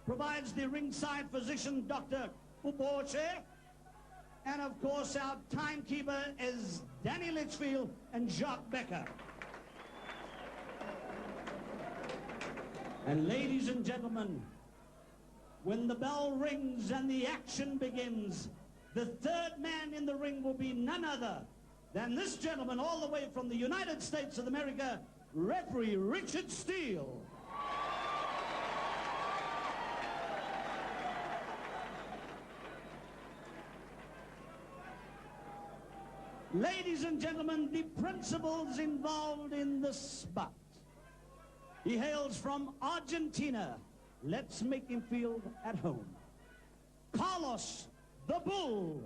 provides the ringside physician, Dr. Uboche. And of course, our timekeeper is Danny Litchfield and Jacques Becker. And ladies and gentlemen, when the bell rings and the action begins, the third man in the ring will be none other than this gentleman all the way from the United States of America, referee Richard Steele. Ladies and gentlemen, the principals involved in this bout. He hails from Argentina. Let's make him feel at home. Carlos the Bull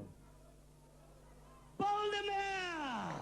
Baldomir.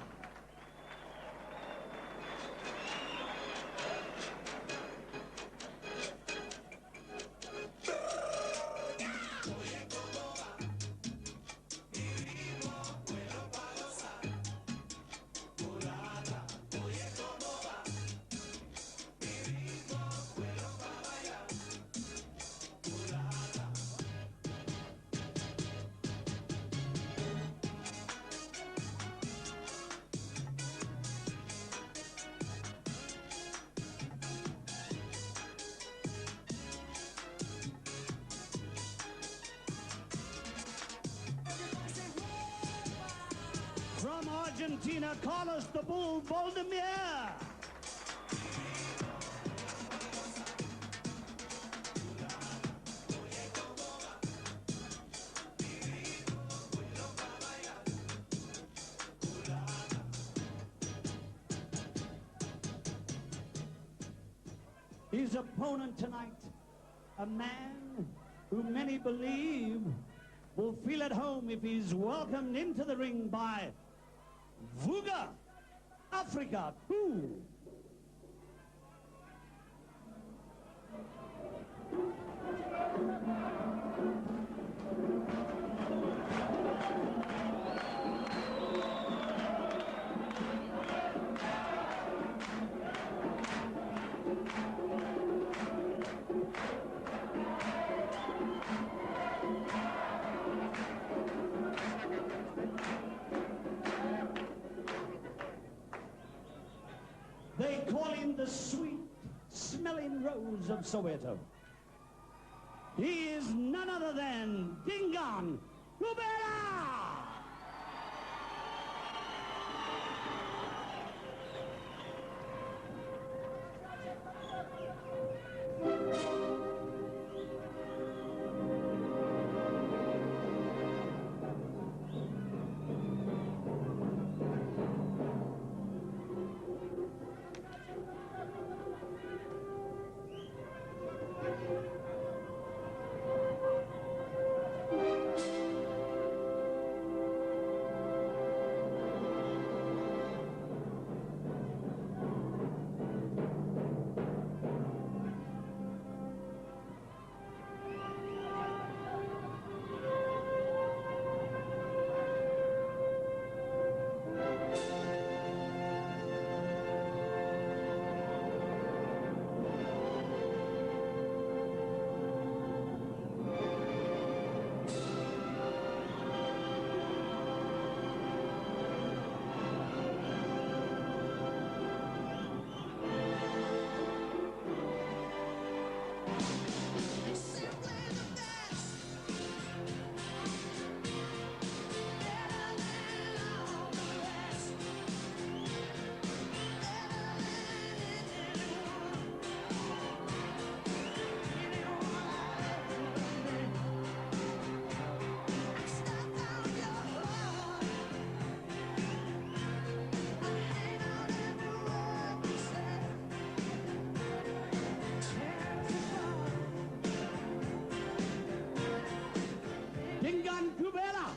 From Argentina, Carlos the Bull Baldomir. His opponent tonight, a man who many believe will feel at home if he's welcomed into the ring by Vuga, Africa, who? They call him the sweet-smelling rose of Soweto. He is none other than Dingaan Thobela! Dingaan Thobela.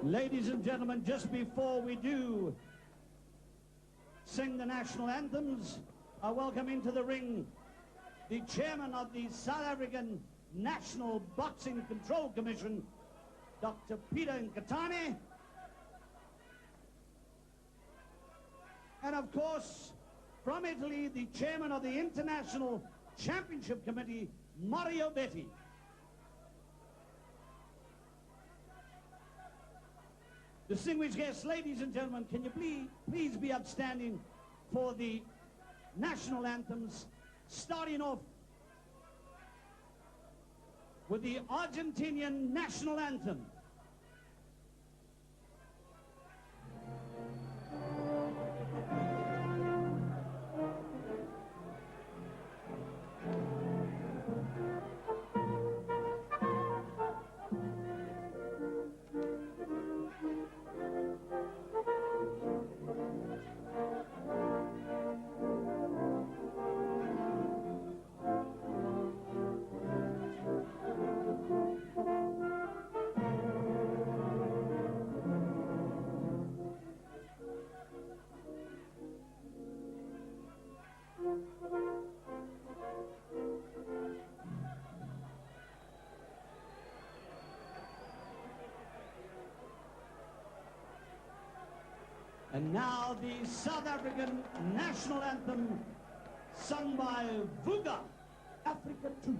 Ladies and gentlemen, just before we do sing the national anthems, I welcome into the ring the chairman of the South African National Boxing Control Commission, Dr. Peter Nkatani. And of course, from Italy, the chairman of the International Championship Committee, Mario Betti. Distinguished guests, ladies and gentlemen, can you please be upstanding for the national anthems, starting off with the Argentinian national anthem. And now the South African national anthem, sung by Vuga, Africa 2.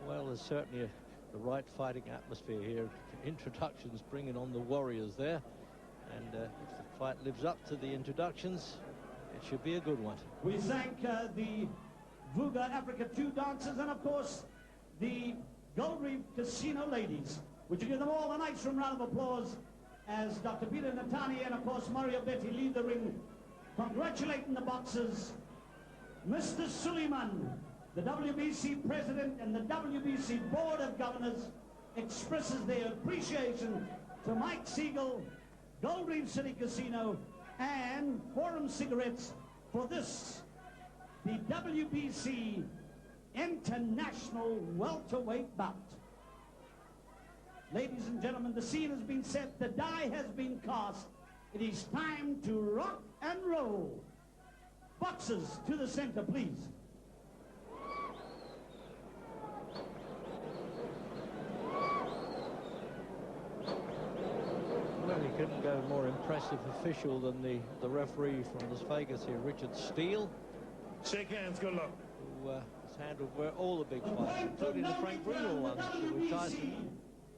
Well, there's certainly the right fighting atmosphere here. Introductions bringing on the warriors there. And if the fight lives up to the introductions, it should be a good one. We thank the Vuga Africa 2 dancers and, of course, the Gold Reef Casino ladies. Would you give them all a nice round of applause as Dr. Peter Natani and, of course, Mario Betti lead the ring, congratulating the boxers. Mr. Suleiman, the WBC president and the WBC Board of Governors, expresses their appreciation to Mike Siegel, Gold Reef City Casino, and Forum Cigarettes for this, the WBC International Welterweight bout. Ladies and gentlemen, the scene has been set, the die has been cast. It is time to rock and roll. Boxers to the center, please. Well, he couldn't go more impressive official than the referee from Las Vegas here, Richard Steele. Shake hands, good luck. Who has handled all the big fights, including the Frank Bruno ones with Tyson.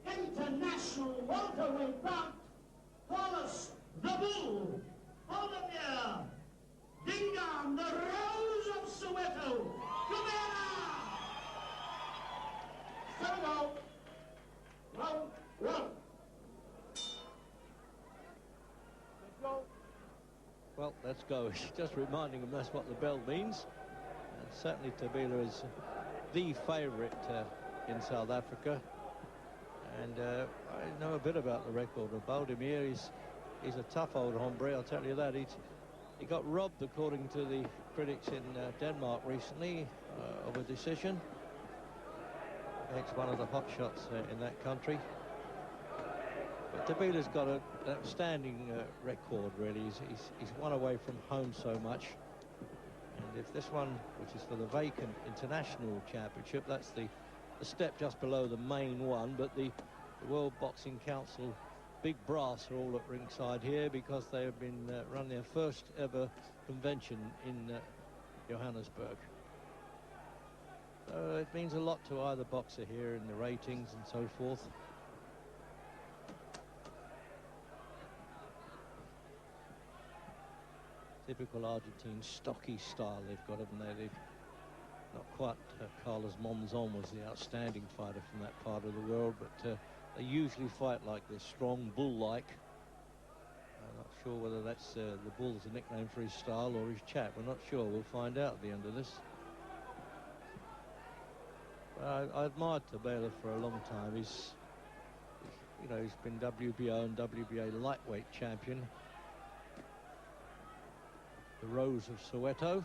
International welterweight bout, Carlos the Bull, Baldomir, Dingaan, the Rose of Soweto, Thobela. Thobela, round one. Let's go. Well, let's go. Just reminding them that's what the bell means. And certainly Thobela is the favourite in South Africa. And I know a bit about the record of Baldomir. He's a tough old hombre, I'll tell you that. He got robbed, according to the critics in Denmark recently, of a decision against one of the hot shots in that country. But Thobela's got an outstanding record, really. He's won away from home so much. And if this one, which is for the vacant international championship, that's the step just below the main one, but the the World Boxing Council big brass are all at ringside here because they have been run their first ever convention in Johannesburg. So it means a lot to either boxer here in the ratings and so forth. Typical Argentine stocky style they've got, haven't they? They've not quite Carlos Monzon was the outstanding fighter from that part of the world, but they usually fight like this, strong, bull-like. I'm not sure whether that's the bull's a nickname for his style or his chat. We're not sure. We'll find out at the end of this. I admired Thobela for a long time. He's been WBO and WBA lightweight champion. The Rose of Soweto.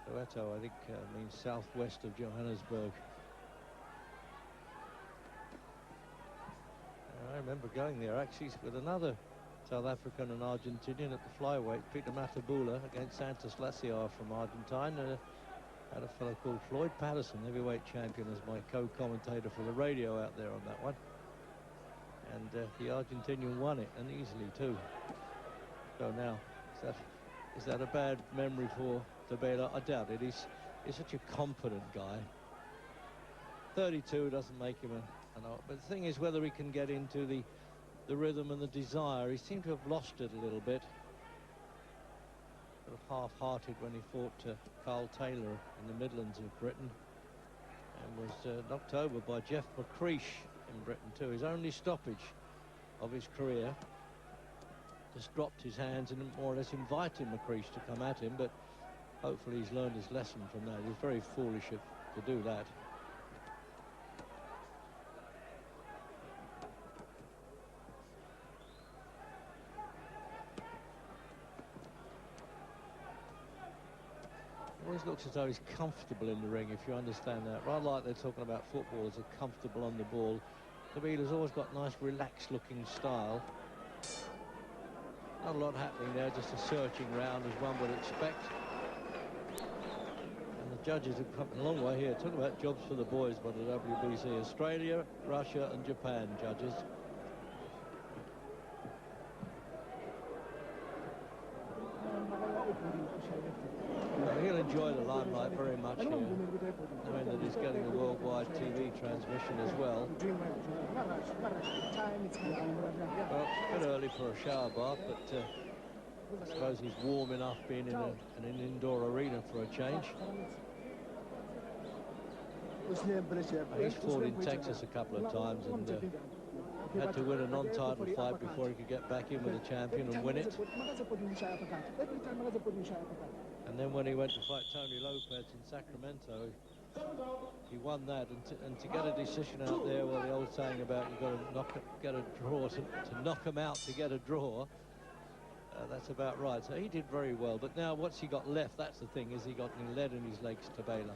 Soweto, I think, means southwest of Johannesburg. I remember going there actually with another South African and Argentinian at the flyweight, Peter Matabula, against Santos Laciar from Argentine. Had a fellow called Floyd Patterson, heavyweight champion, as my co-commentator for the radio out there on that one. And the Argentinian won it, and easily too. So now, is that a bad memory for Thobela? I doubt it. He's such a confident guy. 32 doesn't make him but the thing is whether he can get into the rhythm and the desire. He seemed to have lost it a little bit. Sort of half-hearted when he fought Carl Taylor in the Midlands of Britain, and was knocked over by Jeff McCreesh in Britain too. His only stoppage of his career. Just dropped his hands and more or less invited McCreesh to come at him, but hopefully he's learned his lesson from that. It was very foolish to do that. Always looks as though he's comfortable in the ring, if you understand that. Rather like they're talking about footballers are comfortable on the ball. Thobela's always got nice relaxed looking style. Not a lot happening there, just a searching round as one would expect. And the judges have come a long way here. Talk about jobs for the boys by the WBC. Australia, Russia and Japan judges. He'll enjoy the limelight very much here, knowing that he's getting a worldwide TV transmission as well. Well, it's a bit early for a shower bath, but I suppose he's warm enough being in an indoor arena for a change. He's fought in Texas a couple of times and had to win a non-title fight before he could get back in with the champion and win it. And then when he went to fight Tony Lopez in Sacramento, he won that. And to get a decision out there, well, the old saying about you've got to get a draw to knock him out to get a draw, that's about right. So he did very well. But now what's he got left? That's the thing. Is he got any lead in his legs, Thobela?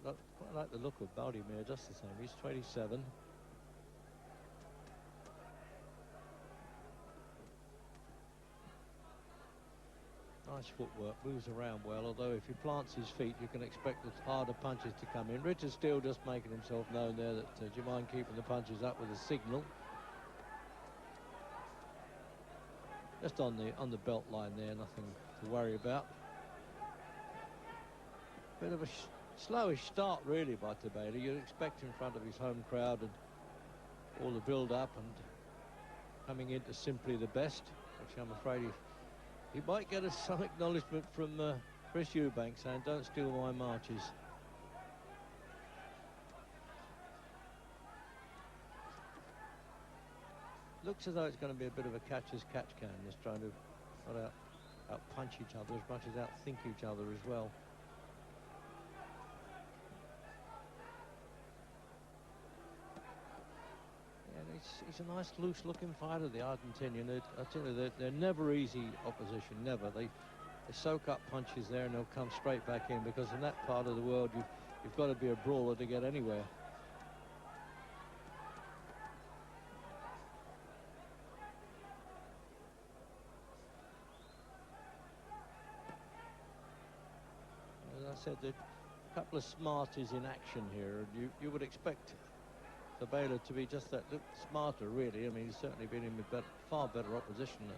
Quite like the look of Baldomir, just the same. He's 27. Nice footwork, moves around well, although if he plants his feet you can expect the harder punches to come in. Richard Steele just making himself known there that do you mind keeping the punches up with a signal. Just on the belt line there, nothing to worry about. Bit of a slowish start really by Thobela. You'd expect in front of his home crowd and all the build-up and coming into simply the best, which I'm afraid he might get some acknowledgement from Chris Eubank saying, don't steal my marches. Looks as though it's going to be a bit of a catcher's catch can, just trying to not out-punch each other as much as out-think each other as well. He's a nice loose-looking fighter, the Argentinian. I tell you, they're never easy opposition, never. They soak up punches there and they'll come straight back in, because in that part of the world you've got to be a brawler to get anywhere. as I said, there are a couple of smarties in action here, and you would expect Thobela to be just that little smarter, really. I mean, he's certainly been in with far better opposition now.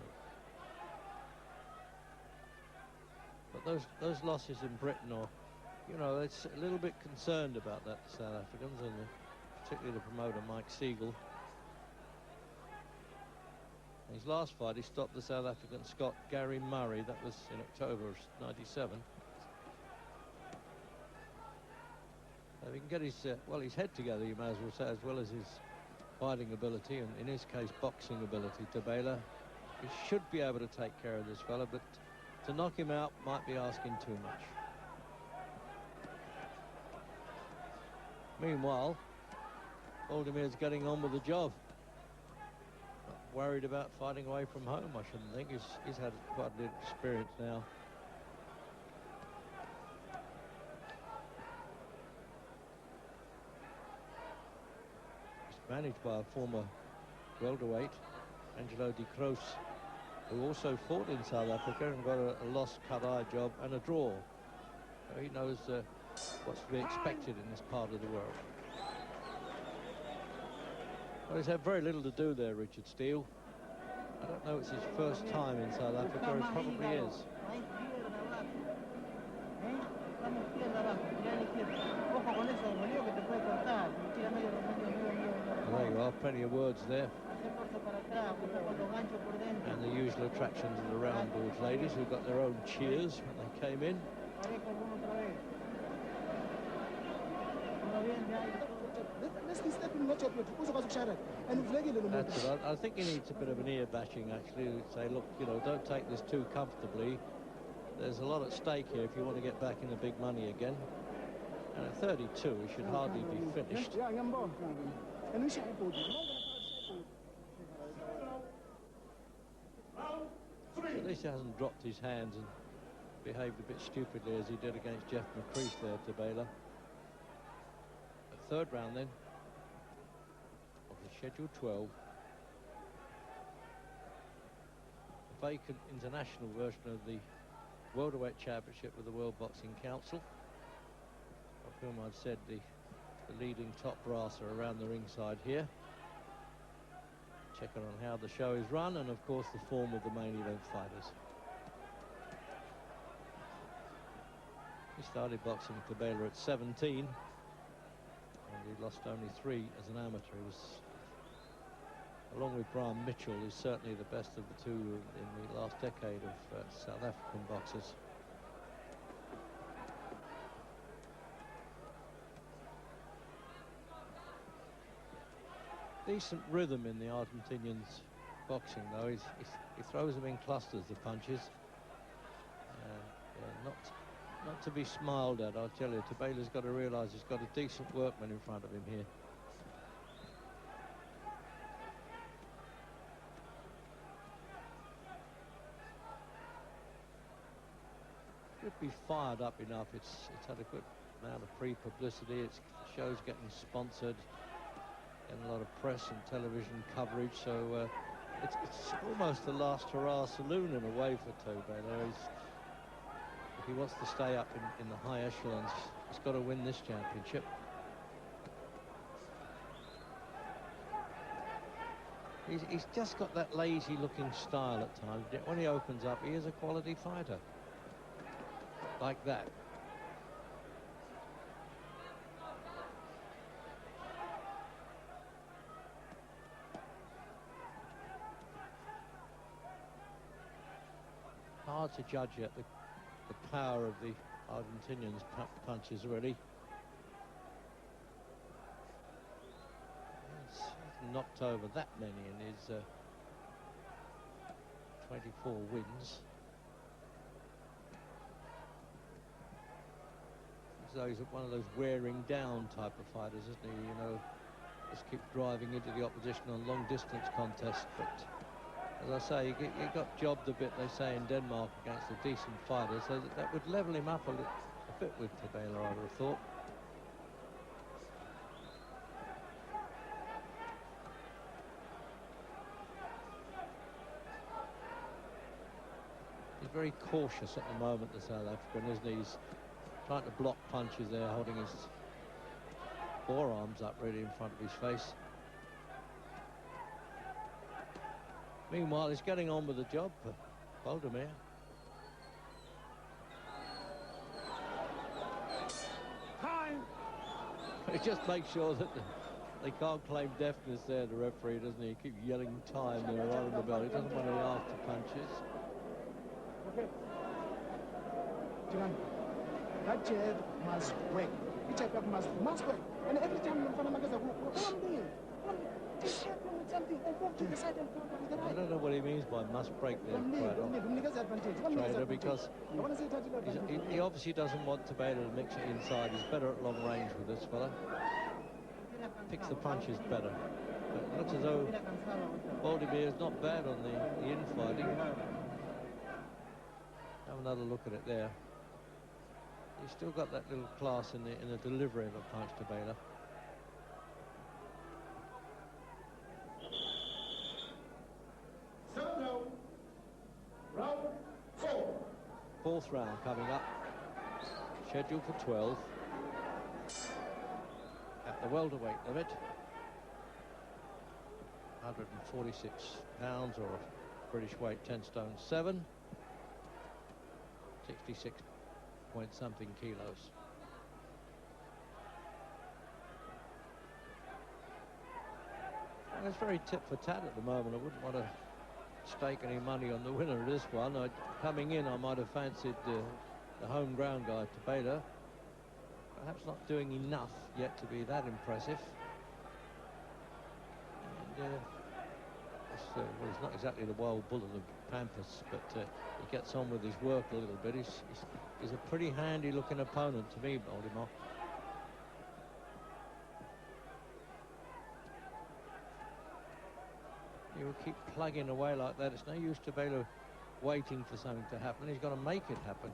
But those losses in Britain, or, you know, it's a little bit concerned about that, the South Africans, and particularly the promoter, Mike Siegel. His last fight, he stopped the South African Scot Gary Murray. That was in October of '97. If he can get his head together, you may as well say, as well as his fighting ability, and in his case, boxing ability, Thobela, he should be able to take care of this fella, but to knock him out might be asking too much. Meanwhile, Baldomir's getting on with the job. Not worried about fighting away from home, I shouldn't think. He's had quite a little experience now. He's managed by a former welterweight, Angelo Di Croce, who also fought in South Africa and got a lost cut-eye job and a draw. So he knows what's to be expected in this part of the world. Well, he's had very little to do there, Richard Steele. I don't know it's his first time in South Africa. It probably is. There you are, plenty of words there. And the usual attractions of the round boards ladies, who got their own cheers when they came in. That's it. I think he needs a bit of an ear bashing, actually, to say, look, you know, don't take this too comfortably. There's a lot at stake here if you want to get back in the big money again. And at 32, he should hardly be finished. At least he hasn't dropped his hands and behaved a bit stupidly as he did against Jeff McCreath there, Thobela. The third round then of the scheduled 12. A vacant international version of the welterweight championship with the World Boxing Council, of whom I've said the leading top brass are around the ringside here, checking on how the show is run and of course the form of the main event fighters. He started boxing Thobela at 17 and he lost only 3 as an amateur. He was, along with Brian Mitchell, is certainly the best of the two in the last decade of South African boxers. Decent rhythm in the Argentinian's boxing, though. He throws them in clusters, the punches. Yeah, not to be smiled at, I'll tell you. Thobela's got to realise he's got a decent workman in front of him here. Should be fired up enough. It's had a good amount of pre-publicity. The show's getting sponsored, getting a lot of press and television coverage. So it's almost the last hurrah saloon in a way for Thobela. If he wants to stay up in the high echelons, he's got to win this championship. He's just got that lazy-looking style at times. When he opens up, he is a quality fighter. Like that. Hard to judge yet the power of the Argentinians' punches, really. He's knocked over that many in his 24 wins. So he's one of those wearing down type of fighters, isn't he? You know, just keep driving into the opposition on long distance contests. But as I say, he got jobbed a bit, they say, in Denmark against a decent fighter, so that would level him up a bit with Thobela, I would have thought. He's very cautious at the moment, the South African, isn't he? He's trying to block punches there, holding his forearms up really in front of his face. Meanwhile, he's getting on with the job for Baldomir. Time. He just makes sure that they can't claim deafness there, the referee, doesn't he? He keeps yelling time there right on the bell. He doesn't want any after punches. Okay. That jab must work. Each jab must work. And every time you find a magazine, I don't know what he means by must break there, Trader, because he obviously doesn't want Thobela to mix it inside. He's better at long range with this fella. Picks the punches better. But it looks as though Baldomir is not bad on the infighting. Have another look at it there. He's still got that little class in the delivery of a punch, Thobela. Round 4. Fourth round coming up. Scheduled for 12. At the welterweight limit. 146 pounds, or British weight 10 stone 7. 66 point something kilos. And it's very tit for tat at the moment. I wouldn't want to stake any money on the winner of this one. Coming in, I might have fancied the home ground guy, Thobela. Perhaps not doing enough yet to be that impressive. And well, he's not exactly the wild bull of the Pampas, but he gets on with his work a little bit. He's a pretty handy-looking opponent to me, Baldomir. He will keep plugging away like that. It's no use Thobela waiting for something to happen. He's got to make it happen.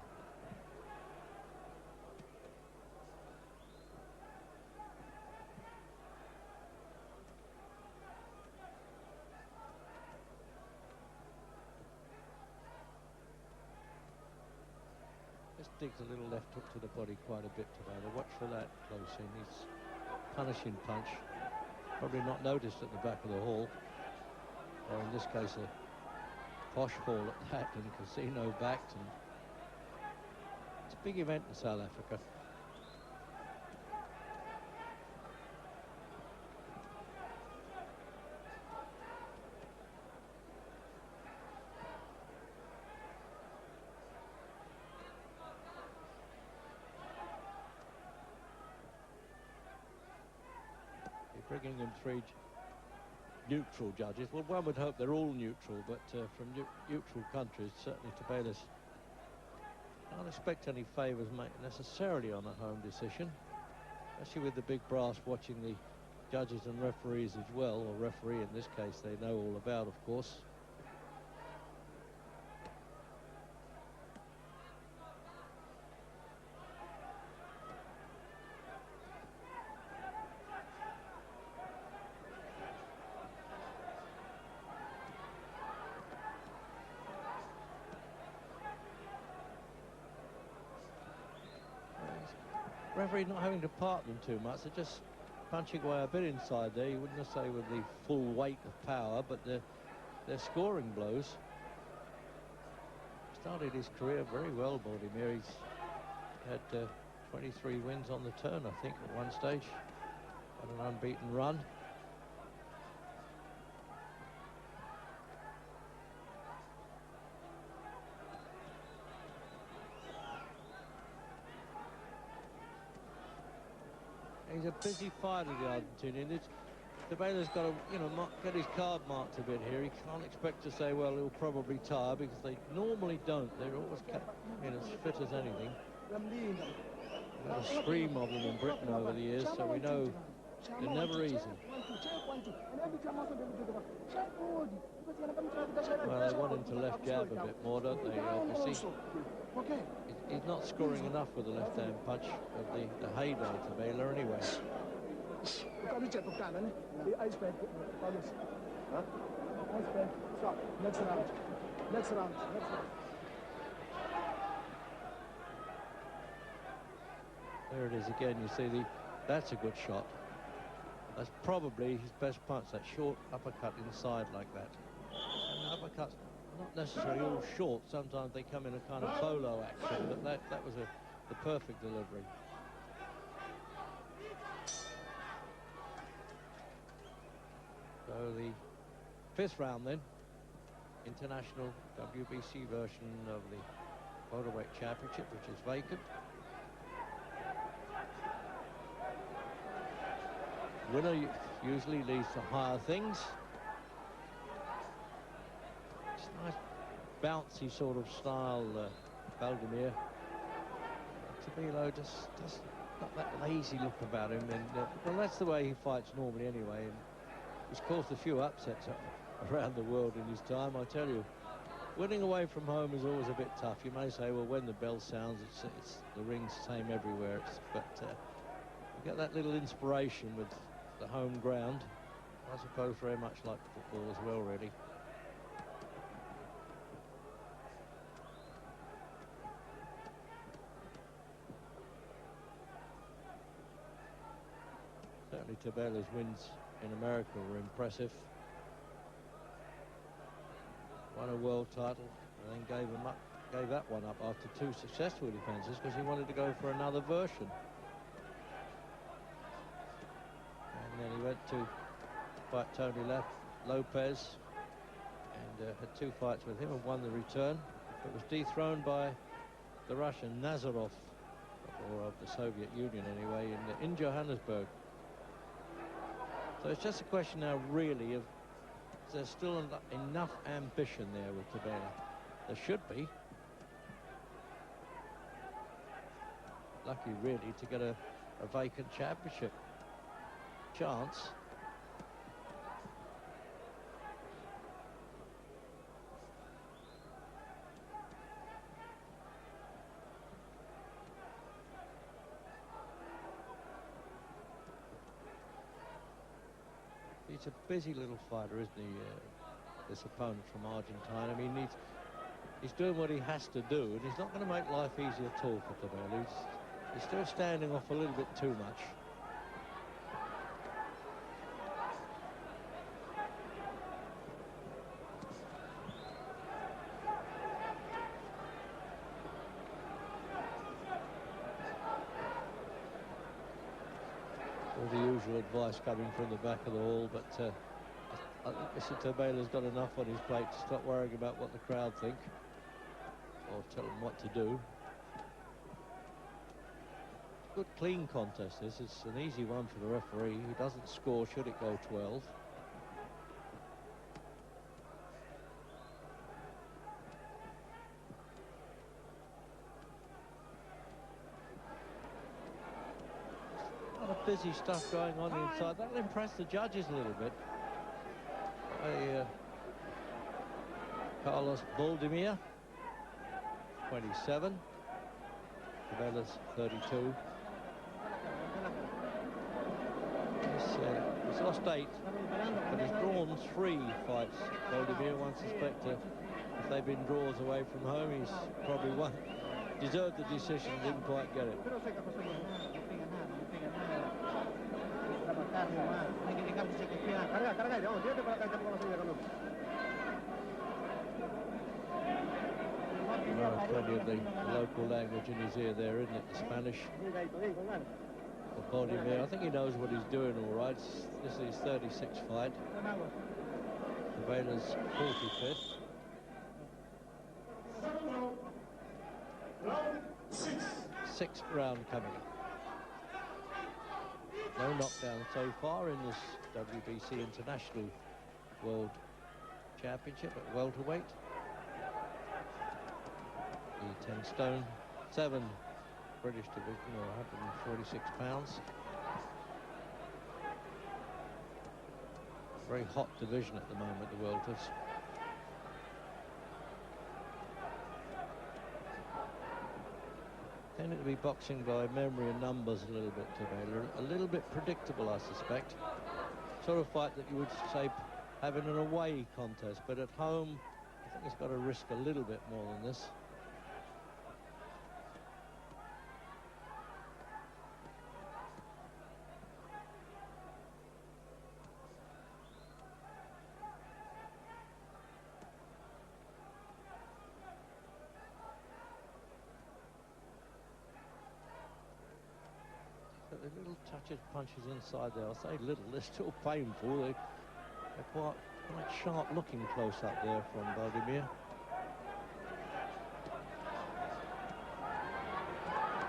Just digs a little left hook to the body quite a bit, Thobela. Watch for that close in. He's punishing punch. Probably not noticed at the back of the hall. Or in this case, a posh hall at that, and casino backed. And it's a big event in South Africa. You're bringing in 3 neutral judges. Well, one would hope they're all neutral, but from neutral countries, certainly Thobela's. I don't expect any favours necessarily on a home decision, especially with the big brass watching the judges and referees as well, or referee in this case they know all about, of course. Referee not having to part them too much. They're just punching away a bit inside there. You wouldn't say with the full weight of power, but they're scoring blows. Started his career very well, Baldomir. He's had 23 wins on the turn, I think, at one stage. Had an unbeaten run. He's a busy fighter, the Argentinian. Thobela's got to, get his card marked a bit here. He can't expect to say, well, he'll probably tire, because they normally don't. They're always kept as fit as anything. We've had a stream of them in Britain over the years, so we know they're never easy. Well, they want him to left jab a bit more, don't they? Obviously. He's not scoring enough with the left-hand punch of the heyday Thobela anyway. Next round. There it is again. You see that's a good shot. That's probably his best punch, that short uppercut inside like that. And uppercuts not necessarily all short. Sometimes they come in a kind of bolo action, but that was the perfect delivery. So the fifth round then, international WBC version of the welterweight championship, which is vacant. Winner usually leads to higher things. It's a nice bouncy sort of style, Baldomir. Thobela just got that lazy look about him, and well, that's the way he fights normally anyway. And he's caused a few upsets around the world in his time. I tell you, winning away from home is always a bit tough. You may say, well, when the bell sounds, it's the ring's the same everywhere. But you get that little inspiration with the home ground. I suppose very much like football as well, really. Certainly Thobela's wins in America were impressive. Won a world title and then gave that one up after 2 successful defenses because he wanted to go for another version. And then he went to fight Tony Lopez and had 2 fights with him and won the return, but was dethroned by the Russian Nazarov, or of the Soviet Union anyway, in Johannesburg. So it's just a question now really of, is there still enough ambition there with Thobela? There should be. Lucky really to get a vacant championship chance. He's a busy little fighter, isn't he, this opponent from Argentina? I mean, he's doing what he has to do, and he's not going to make life easy at all for Thobela. He's still standing off a little bit too much. All the usual advice coming from the back of the hall, but I think Mr. Thobela's got enough on his plate to stop worrying about what the crowd think or tell them what to do. Good clean contest this. It's an easy one for the referee. He doesn't score should it go 12. Busy stuff going on inside. That'll impress the judges a little bit. Carlos Baldomir, 27. Thobela's 32. He's lost 8, but he's drawn 3 fights. Baldomir, one suspect if they've been draws away from home, he's probably deserved the decision, didn't quite get it. Plenty of the local language in his ear there, isn't it? The Spanish. The Baldomir, I think he knows what he's doing all right. This is his 36th fight. Thobela's 45th. Sixth round coming. No knockdown so far in this WBC International World Championship at welterweight. The 10 stone, 7 British division, or 146 pounds. Very hot division at the moment, the welters. Tended to be boxing by memory and numbers a little bit, Thobela. A little bit predictable, I suspect. Sort of fight that you would say having an away contest, but at home, I think he's got to risk a little bit more than this. at the little touches, punches inside there. I'll say little, they're still painful. They're quite sharp looking close up there from Baldomir.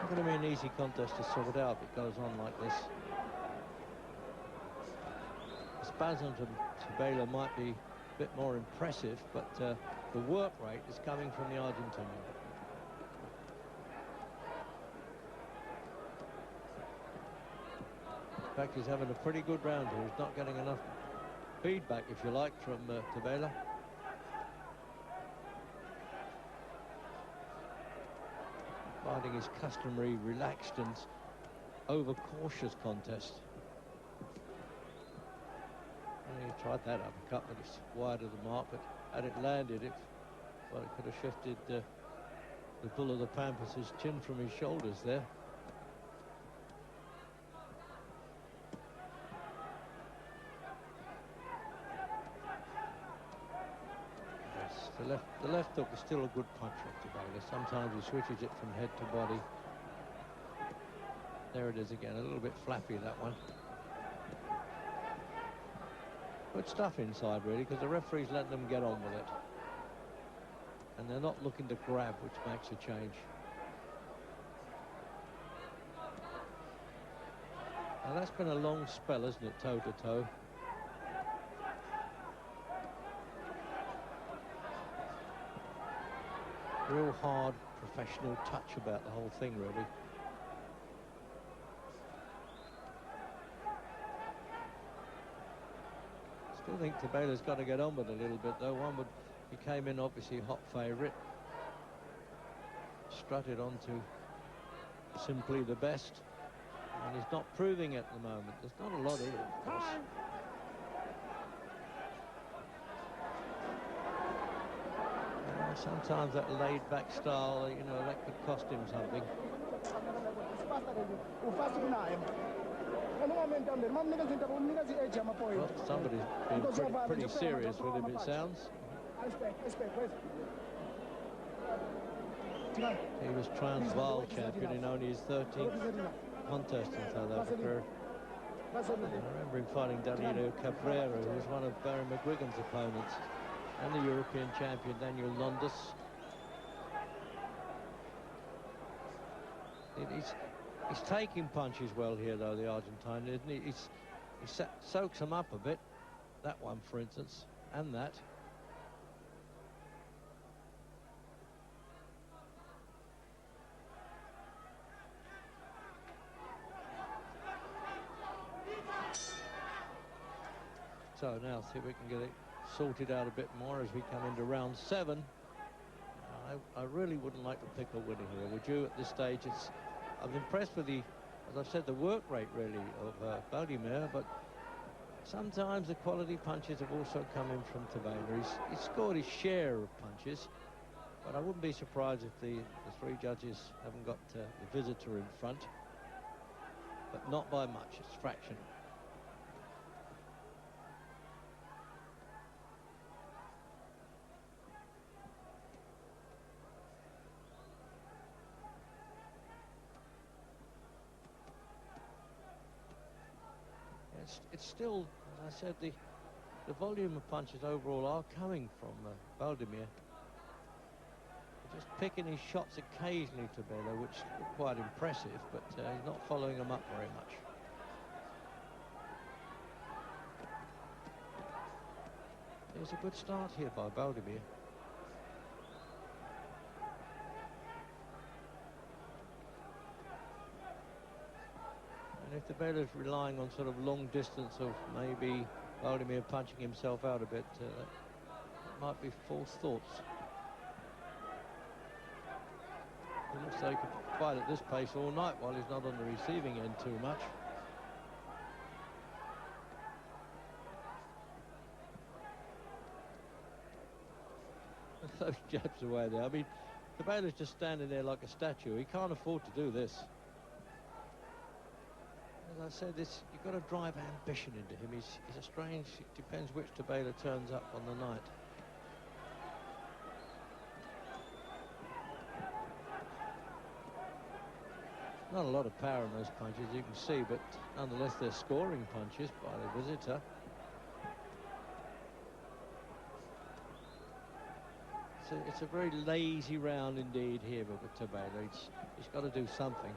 Not going to be an easy contest to sort out if it goes on like this. The spasms of Thobela might be a bit more impressive, but the work rate is coming from the Argentinian. In fact, he's having a pretty good round here. He's not getting enough feedback, if you like, from Thobela. Finding his customary relaxed and over-cautious contest. And he tried that uppercut, but it's wide of the mark. But had it landed, it could have shifted the bull of the Pampas' chin from his shoulders there. The left hook is still a good punch off Thobela. Sometimes he switches it from head to body. There it is again, a little bit flappy, that one. Good stuff inside, really, because the referee's letting them get on with it. And they're not looking to grab, which makes a change. Now, that's been a long spell, isn't it, toe-to-toe? Real hard, professional touch about the whole thing, really. Still think Thobela's got to get on with it a little bit, though. He came in, obviously, hot favourite. Strutted on to simply the best. And he's not proving it at the moment. There's not a lot in it, of course. Sometimes that laid-back style, you know, that could cost him something. Well, somebody's been pretty serious with him, it sounds. He was Transvaal champion in only his 13th contest in South Africa. I remember him fighting Danilo Cabrera, who was one of Barry McGuigan's opponents, and the European champion Daniel Londas. He's taking punches well here, though, the Argentine, isn't he? He soaks them up a bit. That one, for instance, and that. So now see if we can get it sorted out a bit more as we come into round 7. I really wouldn't like to pick a winner here, would you, at this stage? I'm impressed with as I've said, the work rate, really, of Baldomir, but sometimes the quality punches have also come in from Thobela. He's scored his share of punches, but I wouldn't be surprised if the 3 judges haven't got the visitor in front, but not by much. It's fraction. It's still, as I said, the volume of punches overall are coming from Baldomir. Just picking his shots occasionally, Thobela, which is quite impressive, but he's not following them up very much. There's a good start here by Baldomir. And if Thobela's relying on sort of long distance of maybe Baldomir punching himself out a bit, that might be false thoughts. It looks like he could fight at this pace all night while he's not on the receiving end too much. Those jabs away there. I mean, Thobela's just standing there like a statue. He can't afford to do this. As I said, you've got to drive ambition into him. He's a strange, it depends which Thobela turns up on the night. Not a lot of power in those punches, you can see, but nonetheless they're scoring punches by the visitor. It's a very lazy round indeed here with Thobela. He's got to do something.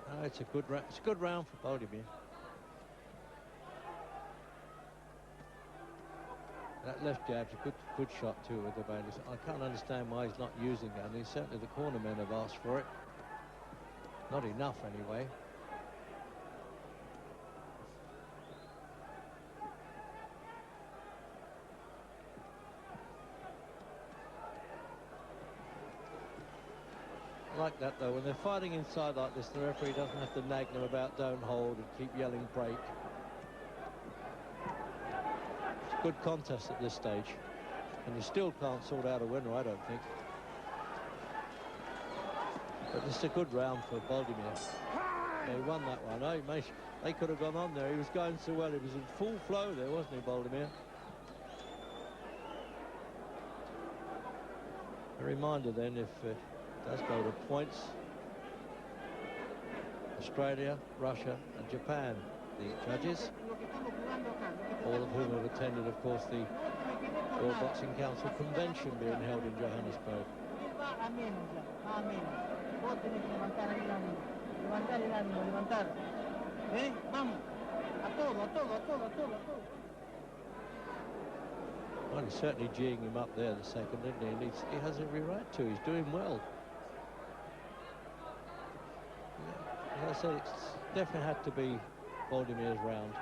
Oh, it's a good round for Baldomir. That left jab's a good shot too with Thobela. I can't understand why he's not using that. I mean, certainly the cornermen have asked for it. Not enough anyway. I like that though, when they're fighting inside like this, the referee doesn't have to nag them about don't hold and keep yelling break. It's a good contest at this stage, and you still can't sort out a winner, I don't think. But this is a good round for Baldomir. He won that one. Oh, they could have gone on there. He was going so well. He was in full flow there, wasn't he, Baldomir? A reminder then, if does go to points, Australia, Russia and Japan, the judges, all of whom have attended, of course, the World Boxing Council convention being held in Johannesburg. Well, he's certainly geeing him up there the second, isn't he? And he has every right to. He's doing well. Yeah, as I said, it's definitely had to be Baldomir's round.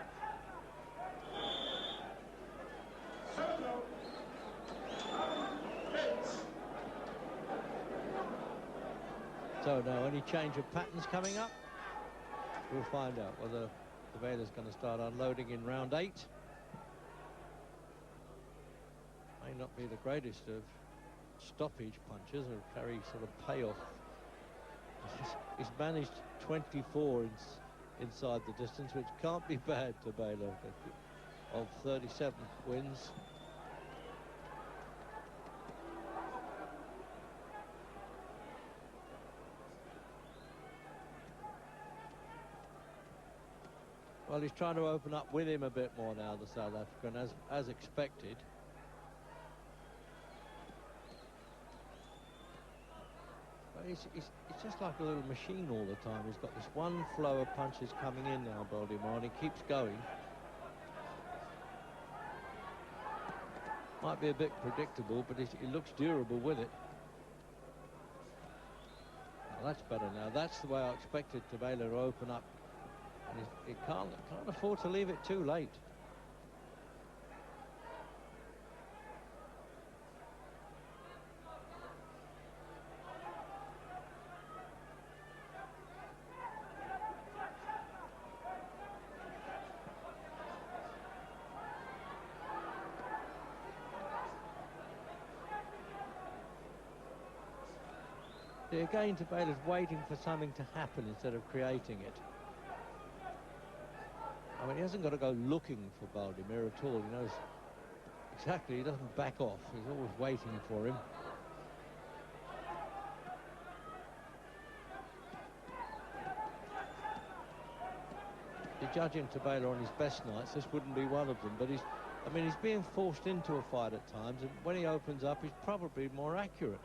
So now, any change of patterns coming up? We'll find out whether Thobela's going to start unloading in round 8. May not be the greatest of stoppage punches or carry sort of payoff. He's managed 24 inside the distance, which can't be bad, Thobela, of 37 wins. Well, he's trying to open up with him a bit more now, the South African, as expected. But he's just like a little machine all the time. He's got this one flow of punches coming in now, Baldomir, and he keeps going. Might be a bit predictable, but he looks durable with it. Well, that's better now. That's the way I expected Thobela to open up. And he can't afford to leave it too late. See, again, Thobela's waiting for something to happen instead of creating it. I mean, he hasn't got to go looking for Baldomir at all. He knows exactly. He doesn't back off. He's always waiting for him. You're judging Thobela on his best nights. This wouldn't be one of them. But he's being forced into a fight at times, and when he opens up, he's probably more accurate.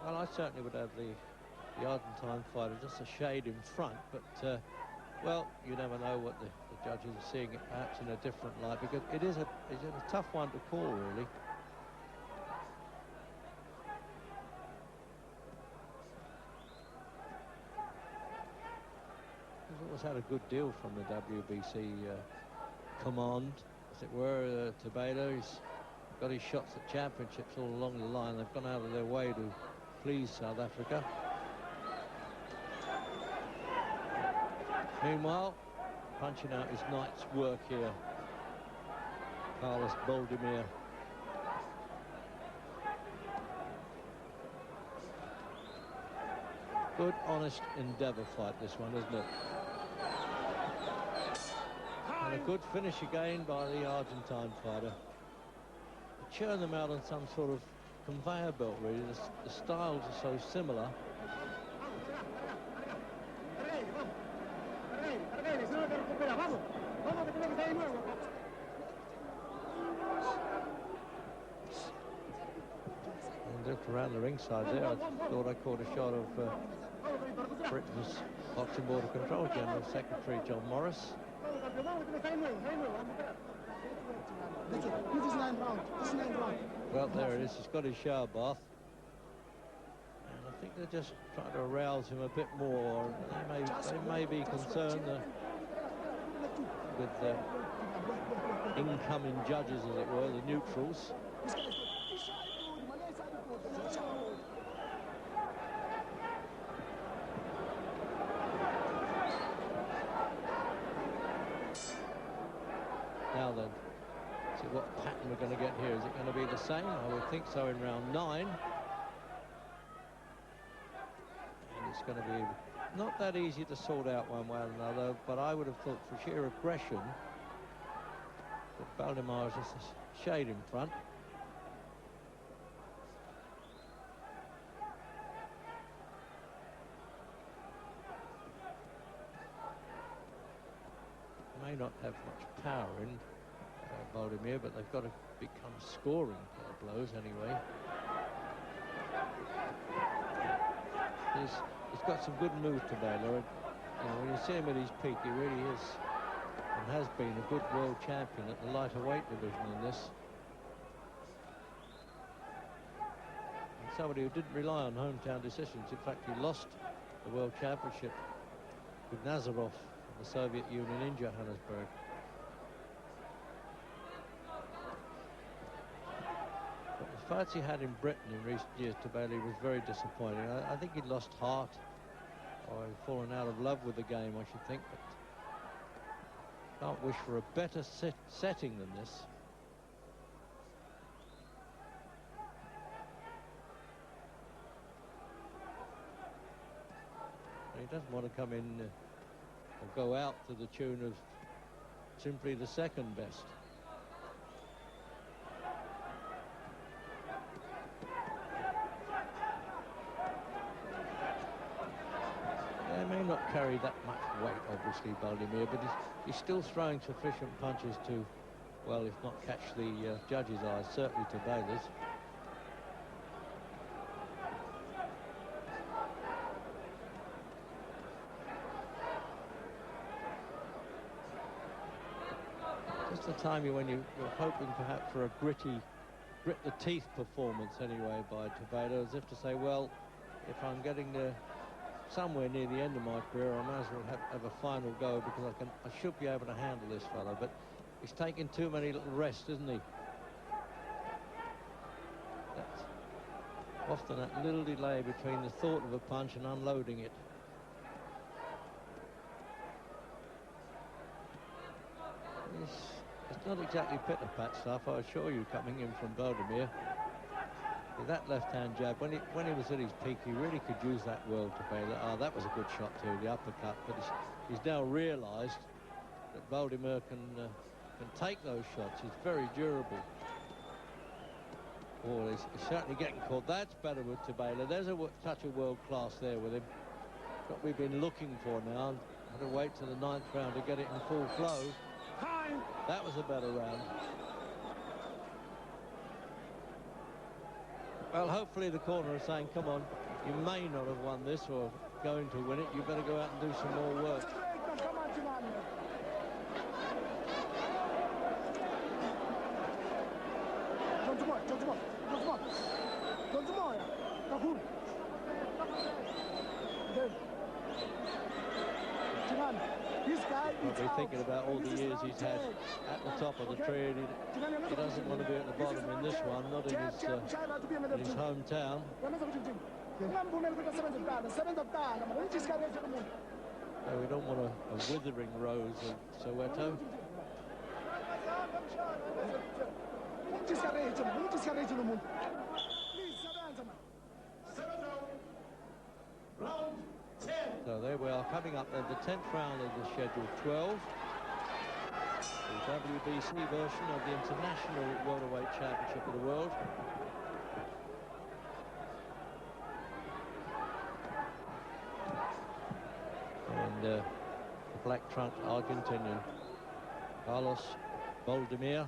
Well, I certainly would have the Argentine fighter just a shade in front, but well, you never know what the judges are seeing it perhaps in a different light, because it's a tough one to call, really. He's always had a good deal from the WBC command, as it were. Thobela, he's got his shots at championships all along the line. They've gone out of their way to please South Africa. Meanwhile, punching out his night's work here, Carlos Baldomir. Good, honest endeavour fight, this one, isn't it? And a good finish again by the Argentine fighter. Churn them out on some sort of conveyor belt, really. The styles are so similar. And looked around the ringside there. I thought I caught a shot of Britain's Boxing Board of Control General Secretary John Morris. Well, there it is. He's got his shower bath. And I think they're just trying to arouse him a bit more. They may be concerned with the incoming judges, as it were, the neutrals. Now then, see what pattern we're going to get here. Is it going to be the same? I would think so in round 9. And it's going to be not that easy to sort out one way or another, but I would have thought for sheer aggression that Baldomir is just a shade in front. May not have much power in Baldomir, but they've got to become scoring blows anyway. He's got some good moves to Thobela. You know, when you see him at his peak, he really is and has been a good world champion at the lighter weight division in this. And somebody who didn't rely on hometown decisions. In fact, he lost the world championship with Nazarov, the Soviet Union, in Johannesburg. But the fights he had in Britain in recent years, Thobela, was very disappointing. I think he'd lost heart, or he'd fallen out of love with the game, I should think. But can't wish for a better setting than this. He doesn't want to come in or go out to the tune of simply the second best. They may not carry that much weight, obviously, Baldomir, but he's still throwing sufficient punches to, well, if not catch the judges' eyes, certainly to Thobela's. The time when you're hoping perhaps for a grit the teeth performance anyway by Thobela, as if to say, well, if I'm getting somewhere near the end of my career, I might as well have a final go, because I should be able to handle this fellow. But he's taking too many little rests, isn't he? That's often that little delay between the thought of a punch and unloading it. It's not exactly pit-a-pat stuff, I assure you, coming in from Baldomir. With that left-hand jab, when he was at his peak, he really could use that well, Thobela. Oh, that was a good shot too, the uppercut. But he's now realised that Baldomir can take those shots. He's very durable. Oh, he's certainly getting caught. That's better with Thobela. There's a touch of world class there with him. What we've been looking for now. Had to wait to the 9th round to get it in full flow. Time. That was a better round. Well, hopefully the corner is saying, come on, you may not have won this or going to win it. You better go out and do some more work. Probably thinking about all the years he's had at the top of the tree. He doesn't want to be at the bottom in this one, not in his hometown. So we don't want a withering rose of Soweto. Round So there we are, coming up at the 10th round of the scheduled 12. The WBC version of the International Welterweight Championship of the World. And the black-trunked Argentinian Baldomir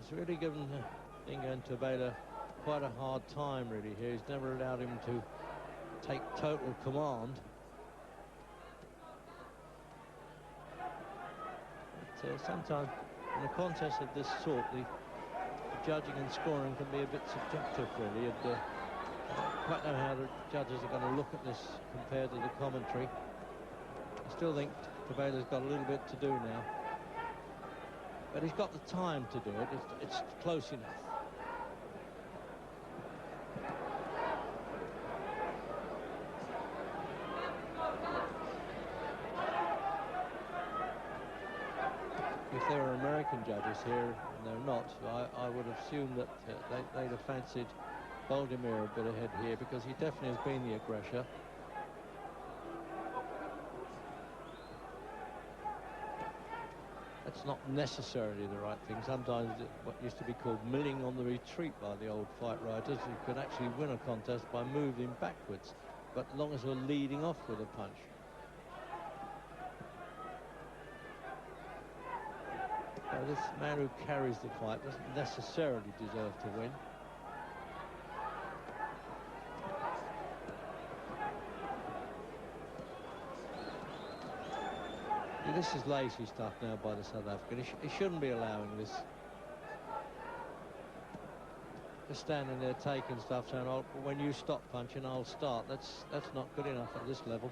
has really given Inga and Thobela quite a hard time really here. He's never allowed him to take total command. But sometimes in a contest of this sort, the judging and scoring can be a bit subjective really, and I don't quite know how the judges are going to look at this compared to the commentary. I still think Thobela's got a little bit to do now, but he's got the time to do it. It's close enough. If there were American judges here, and they're not, I would assume that they'd have fancied Baldomir a bit ahead here, because he definitely has been the aggressor. That's not necessarily the right thing. Sometimes what used to be called milling on the retreat by the old fight writers, you could actually win a contest by moving backwards, but as long as you're leading off with a punch. This man who carries the fight doesn't necessarily deserve to win. This is lazy stuff now by the South African. He shouldn't be allowing this. Just standing there taking stuff, saying, "Oh, when you stop punching, I'll start." That's not good enough at this level.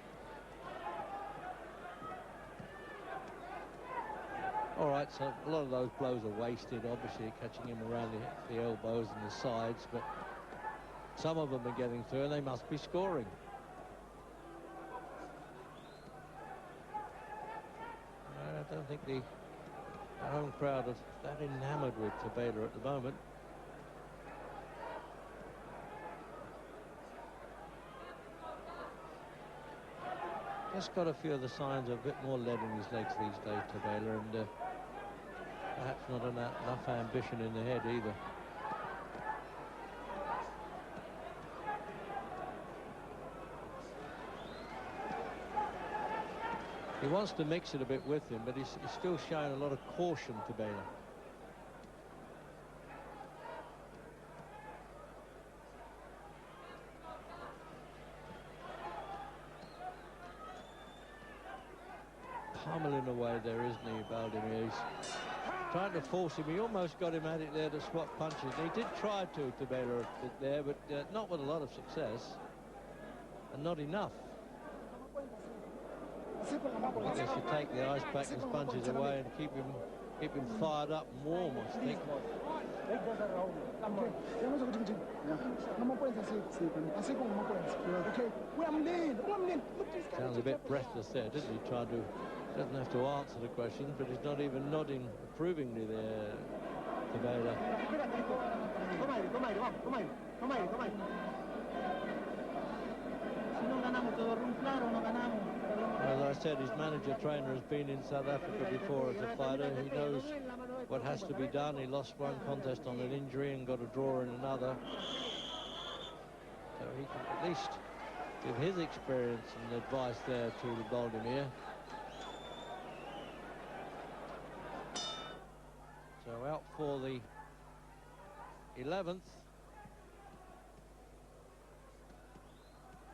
All right, so a lot of those blows are wasted, obviously, catching him around the elbows and the sides, but some of them are getting through, and they must be scoring. I don't think the home crowd are that enamoured with Thobela at the moment. Just got a few of the signs of a bit more lead in his legs these days, Thobela, and perhaps not enough ambition in the head either. He wants to mix it a bit with him, but he's still showing a lot of caution, Thobela. Pummeling away there, isn't he, Baldomir? He's trying to force him. He almost got him at it there to swap punches. He did try to, Thobela, there, but not with a lot of success, and not enough. I guess you take the ice pack and punches away and keep him fired up and warm, I think. Sounds a bit breathless there, doesn't he? Doesn't have to answer the questions, but he's not even nodding approvingly there, Thobela. As I said, his manager trainer has been in South Africa before as a fighter. He knows what has to be done. He lost one contest on an injury and got a draw in another. So he can at least give his experience and advice there to the Baldomir. So out for the 11th.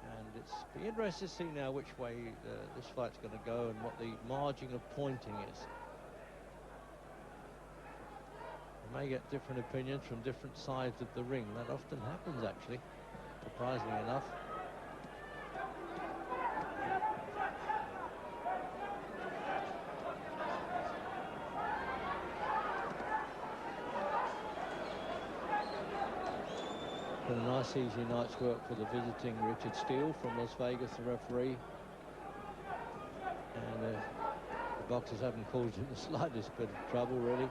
And it's be interesting to see now which way this fight's going to go and what the margin of pointing is. You may get different opinions from different sides of the ring. That often happens, actually, surprisingly enough. Been a nice easy night's work for the visiting Richard Steele from Las Vegas, the referee. And the boxers haven't caused him the slightest bit of trouble, really.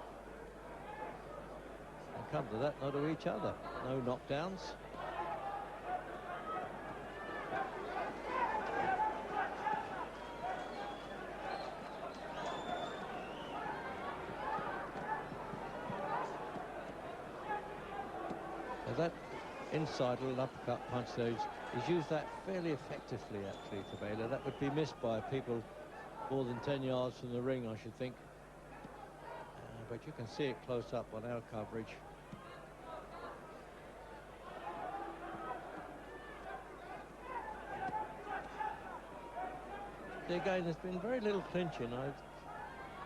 And come to that, not to each other. No knockdowns. that inside little uppercut punch there, he's used that fairly effectively, actually, Thobela. That would be missed by people more than 10 yards from the ring, I should think. But you can see it close up on our coverage. Again, there's been very little clinching. I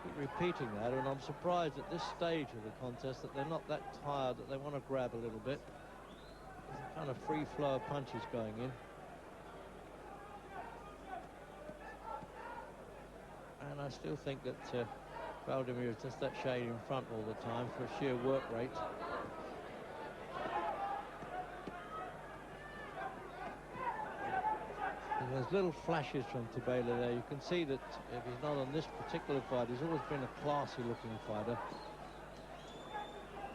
keep repeating that, and I'm surprised at this stage of the contest that they're not that tired, that they want to grab a little bit. There's a kind of free flow of punches going in. And I still think that Baldomir is just that shade in front all the time for sheer work rate. There's little flashes from Thobela there. You can see that if he's not on this particular fight, he's always been a classy-looking fighter.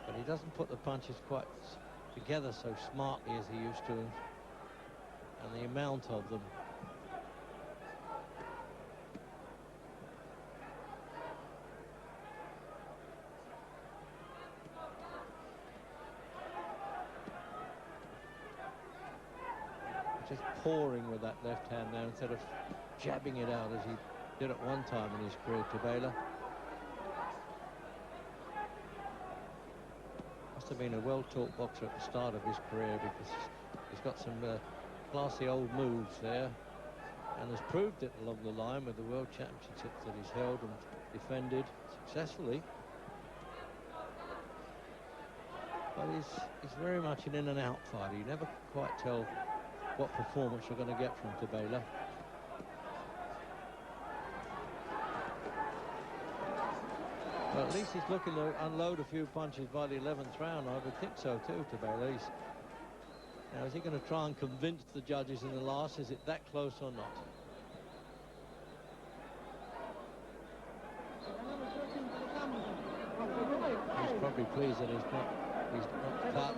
But he doesn't put the punches quite together so smartly as he used to, and the amount of them. Just pouring with that left hand now instead of jabbing it out as he did at one time in his career, Thobela. Must have been a well-taught boxer at the start of his career, because he's got some classy old moves there, and has proved it along the line with the World Championships that he's held and defended successfully. But he's very much an in-and-out fighter. You never quite tell what performance you're going to get from Thobela. Well, at least he's looking to unload a few punches by the 11th round. I would think so too, Thobela. Now, is he going to try and convince the judges in the last? Is it that close or not? He's probably pleased that he's not cut.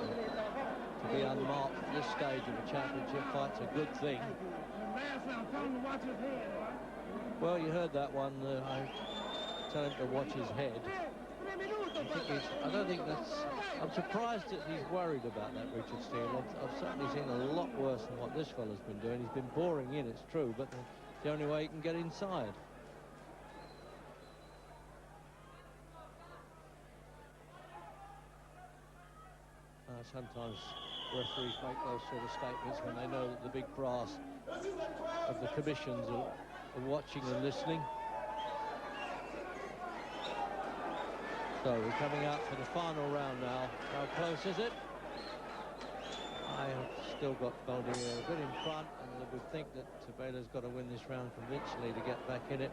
To be unmarked at this stage of a championship fight's a good thing. Well, you heard that one. I tell him to watch his head. I don't think that's... I'm surprised that he's worried about that, Richard Steele. I've certainly seen a lot worse than what this fella's been doing. He's been boring in, it's true, but the only way he can get inside. Sometimes referees make those sort of statements when they know that the big brass of the commissions are watching and listening. So we're coming out for the final round now. How close is it? I have still got Baldomir a bit in front, and I would think that Thobela's got to win this round convincingly to get back in it.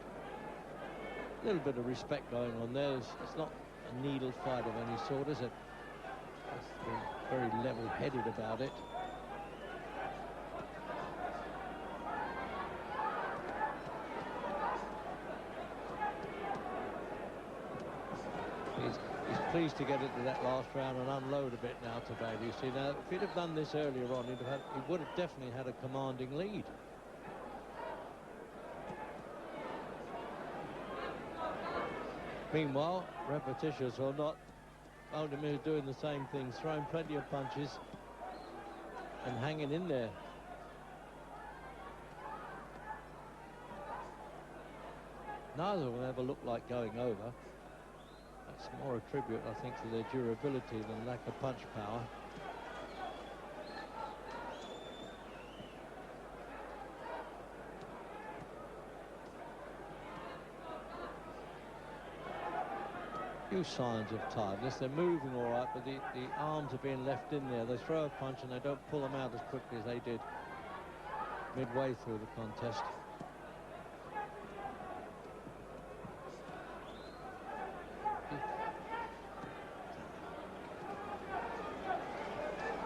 A little bit of respect going on there. It's not a needle fight of any sort, is it? Very level-headed about it. He's pleased to get into that last round and unload a bit now, Thobela. You see, now, if he'd have done this earlier on, he would have definitely had a commanding lead. Meanwhile, repetitious or not, Baldomir doing the same thing, throwing plenty of punches and hanging in there. Neither of them ever look like going over. That's more a tribute, I think, to their durability than lack of punch power. Few signs of tiredness. They're moving all right, but the arms are being left in there. They throw a punch and they don't pull them out as quickly as they did midway through the contest.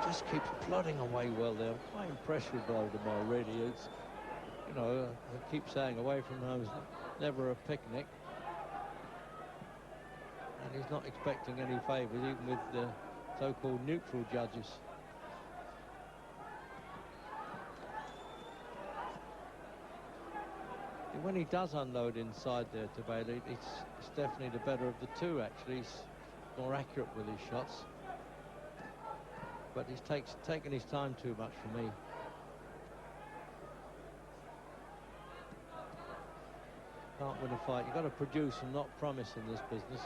Just keeps plodding away well there. I'm quite impressed with Baldomir, really. It's, you know, I keep saying away from home is never a picnic. And he's not expecting any favours, even with the so-called neutral judges. And when he does unload inside there, Thobela, it's definitely the better of the two, actually. He's more accurate with his shots. but he's taken his time too much for me. Can't win a fight. You've got to produce and not promise in this business.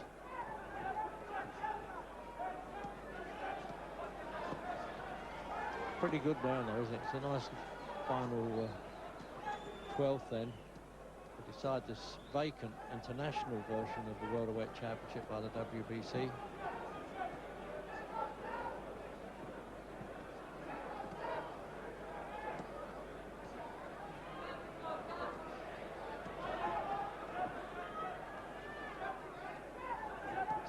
Pretty good round there, isn't it? It's a nice final 12th then. We decide this vacant international version of the Welterweight Championship by the WBC.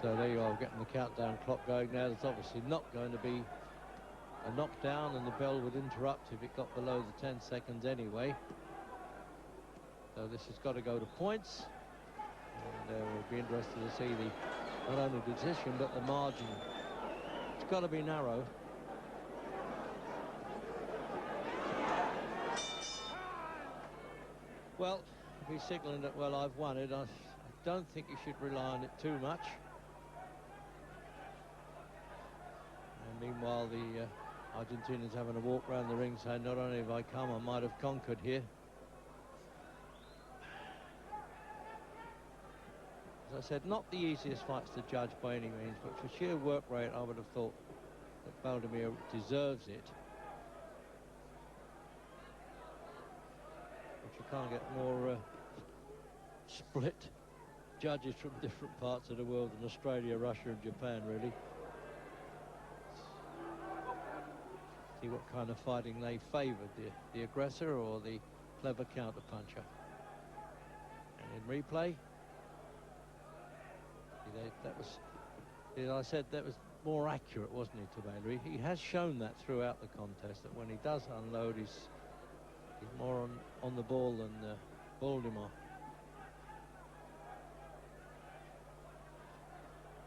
So there you are, getting the countdown clock going now. There's obviously not going to be a knockdown, and the bell would interrupt if it got below the 10 seconds anyway. So this has got to go to points, and we'll be interested to see not only the decision but the margin. It's got to be narrow. Well, if he's signalling that, well, I've won it, I don't think you should rely on it too much. And meanwhile, the Argentinians having a walk around the ring saying, not only have I come, I might have conquered here. As I said, not the easiest fights to judge by any means, but for sheer work rate, I would have thought that Baldomir deserves it. But you can't get more split judges from different parts of the world than Australia, Russia and Japan, really. See what kind of fighting they favoured, the aggressor or the clever counter-puncher. And in replay, that was, as I said, that was more accurate, wasn't he, Thobela? He has shown that throughout the contest, that when he does unload, he's more on the ball than Baldomir.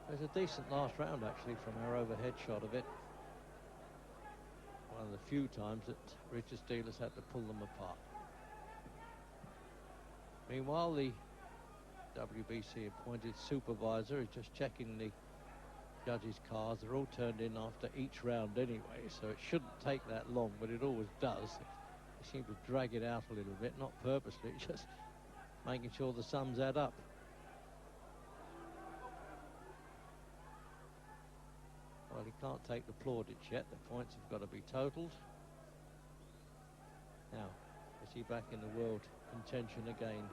There's a decent last round, actually, from our overhead shot of it. One of the few times that Richard Steele's had to pull them apart. Meanwhile, the WBC appointed supervisor is just checking the judges' cards. They're all turned in after each round anyway, so it shouldn't take that long, but it always does. They seem to drag it out a little bit, not purposely, just making sure the sums add up. Well, he can't take the plaudits yet. The points have got to be totaled. Now, is he back in the world contention again?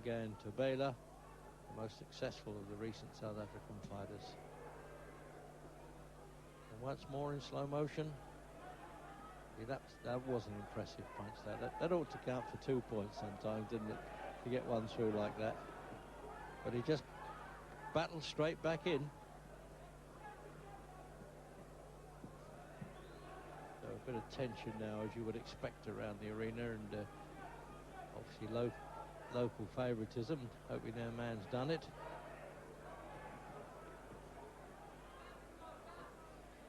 Again, Thobela, the most successful of the recent South African fighters. And once more in slow motion. Yeah, that was an impressive punch. That ought to count for 2 points sometimes, didn't it? To get one through like that. But he just battled straight back in. So a bit of tension now, as you would expect around the arena, and obviously local favouritism. Hoping their man's done it.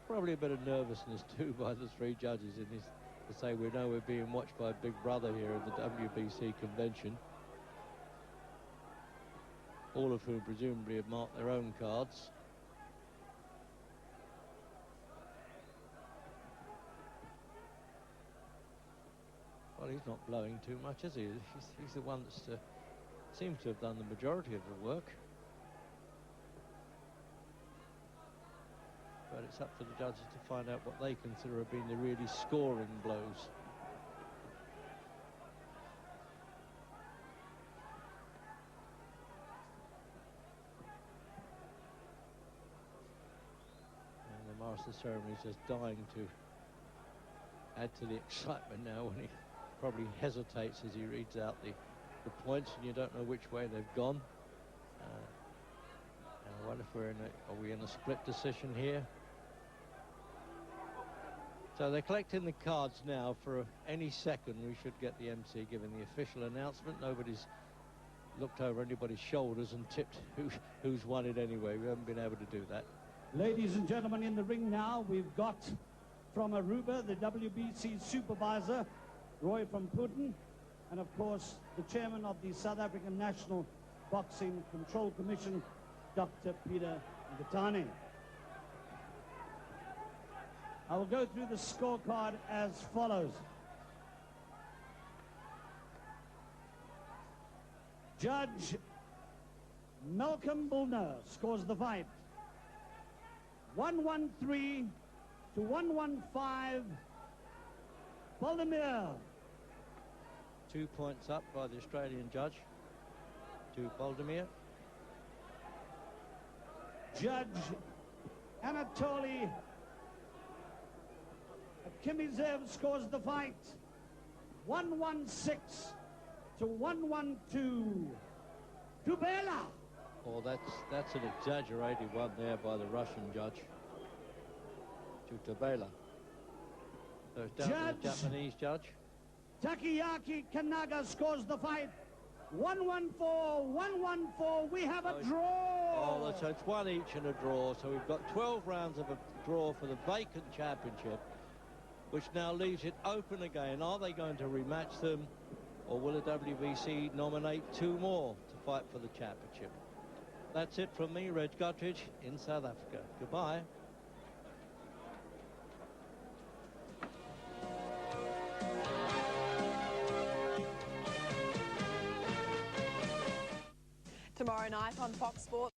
Probably a bit of nervousness too by the three judges in this, to say we know we're being watched by Big Brother here at the WBC convention. All of whom presumably have marked their own cards. Well, he's not blowing too much, is he? He's the one that seems to have done the majority of the work. But it's up to the judges to find out what they consider have been the really scoring blows. And the master of ceremony is just dying to add to the excitement now when he probably hesitates as he reads out the points, and you don't know which way they've gone. I wonder if are we in a split decision here? So they're collecting the cards now. For any second we should get the MC giving the official announcement. Nobody's looked over anybody's shoulders and tipped who's won it anyway. We haven't been able to do that. Ladies and gentlemen, in the ring now, we've got from Aruba, the WBC supervisor, Roy from Putin, and of course the chairman of the South African National Boxing Control Commission, Dr. Peter Ngatane. I will go through the scorecard as follows. Judge Malcolm Bullner scores the fight 113 to 115. Baldomir. 2 points up by the Australian judge to Baldomir. Judge Anatoly Kimizev scores the fight 116 to 112. Thobela. Oh, that's an exaggerated one there by the Russian judge to Thobela. So it's down to the Japanese judge. Takayaki Kanaga scores the fight 114, 114. We have a draw. Oh, so it's one each and a draw. So we've got 12 rounds of a draw for the vacant championship, which now leaves it open again. Are they going to rematch them, or will the WBC nominate 2 more to fight for the championship? That's it from me, Reg Guttridge, in South Africa. Goodbye. Tomorrow night on Fox Sports.